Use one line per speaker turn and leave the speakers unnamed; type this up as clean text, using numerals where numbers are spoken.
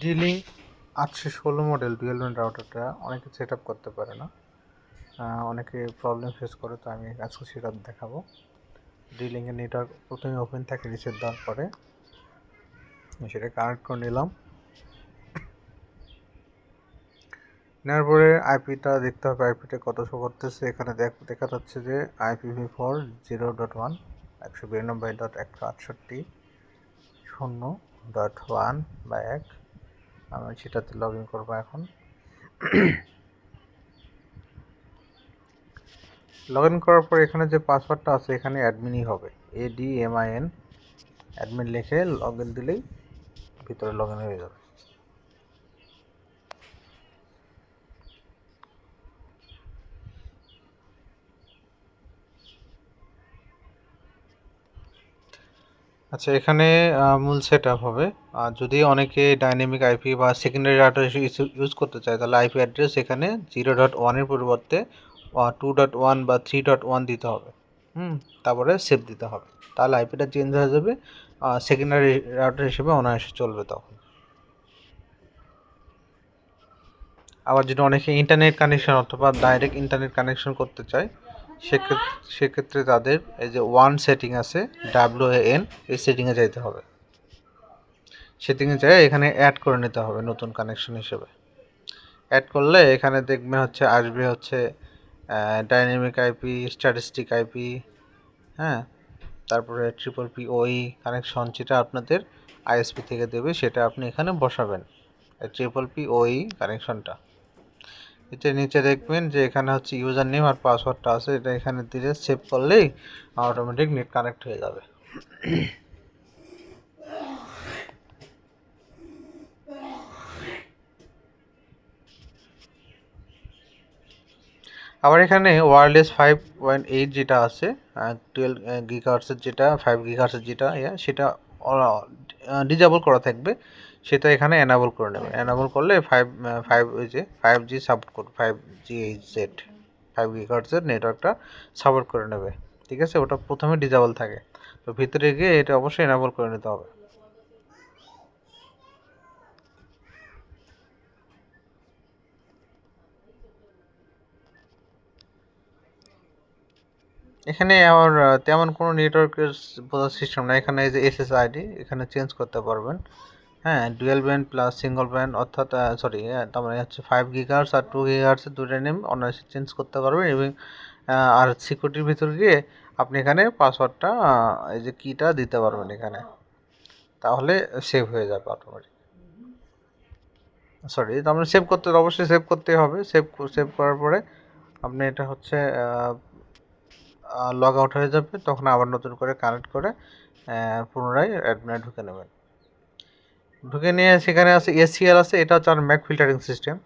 D-Link 816 model dual band রাউটারটা অনেকে set up করতে পারে না, অনেকে প্রবলেম ফেস করে। তো আমি আজকে সেটা দেখাবো। D-Link-এর নেটওয়ার্ক প্রথমে ওপেন থাকে, রিসেট দেওয়ার পরে সেটা কানেক্ট করে নিলাম। নেওয়ার পরে আইপিটা দেখতে হবে, আইপিটা কত শো করতেছে। এখানে দেখা যাচ্ছে যে IPv4 0.1 192.168.0.1/1। আমি সেটাতে লগ ইন করবো এখন। লগ ইন করার পর এখানে যে পাসওয়ার্ডটা আছে এখানে অ্যাডমিনই হবে, ADMIN অ্যাডমিন লিখে লগ ইন দিলেই ভিতরে লগ ইন হয়ে যাবে। আচ্ছা, এখানে মূল সেট আপ হবে। আর যদি অনেকে ডাইনামিক আইপি বা সেকেন্ডারি ডাটা ইউজ করতে চায় তাহলে আইপি অ্যাড্রেস এখানে 0.1-এর পরিবর্তে 2.1 বা 3.1 দিতে হবে। তারপরে সেভ দিতে হবে, তাহলে আইপিটা চেঞ্জ হয়ে যাবে, সেকেন্ডারি রাউটার হিসেবে অনায়াসে চলবে তখন। আবার যদি অনেকে ইন্টারনেট কানেকশন অথবা ডাইরেক্ট ইন্টারনেট কানেকশন করতে চায় সেক্ষেত্রে তাদের এই যে ওয়ান সেটিং আছে WAN, এই সেটিংয়ে যাইতে হবে। সেটিংয়ে যাই এখানে অ্যাড করে নিতে হবে নতুন কানেকশন হিসেবে। অ্যাড করলে এখানে দেখবেন আসবে ডাইনামিক আইপি, স্ট্যাটিস্টিক আইপি, হ্যাঁ, তারপরে PPPoE কানেকশন, যেটা আপনাদের আইএসপি থেকে দেবে সেটা আপনি এখানে বসাবেন, PPPoE কানেকশনটা। এটা নিচে দেখবেন যে এখানে ইউজার নেম আর পাসওয়ার্ডটা আছে, এটা এখানে দিলে সেভ করলেই অটোমেটিক নেট কানেক্ট হয়ে যাবে। আবার এখানে ওয়্যারলেস 5.8 যেটা আছে, 12 গিগাহার্টজের যেটা, 5 গিগাহার্টজের যেটা সেটা ডিজেবল করা থাকবে, সেটা এখানে এনাবল করে নেবেন। এনাবল করলে 5G সাপোর্ট করবে, 5GHz 5 গিগাহার্টজের নেটওয়ার্কটা সাপোর্ট করে নেবে। ঠিক আছে, ওটা প্রথমে ডিজেবল থাকে, তো ভিতরে গিয়ে এটা অবশ্যই এনাবল করে নিতে হবে। এখানে আমার তেমন কোনো নেটওয়ার্কের বোঝার সিস্টেম না। এখানে এই যে SSID এখানে চেঞ্জ করতে পারবেন। হ্যাঁ, dual band plus single band, অর্থাৎ তার মানে 5 গিগাহার্টজ আর 2 গিগাহার্টজের দুটো নেম অনায়াসে চেঞ্জ করতে পারবেন। এবং আর সিকিউরিটির ভিতর গিয়ে আপনি এখানে পাসওয়ার্ডটা, এই যে কিটা দিতে পারবেন এখানে, তাহলে সেভ হয়ে যাবে অটোমেটিক। তার মানে অবশ্যই সেভ করতে হবে। সেভ করার পরে আপনি এটা লগ আউট হয়ে যাবে, তখন আবার নতুন করে কানেক্ট করে পুনরায় অ্যাডমিনে ঢুকে নেবেন। ঢুকে নিয়ে সেখানে আছে ACL আছে, এটা হচ্ছে আর ম্যাক ফিল্টারিং সিস্টেম।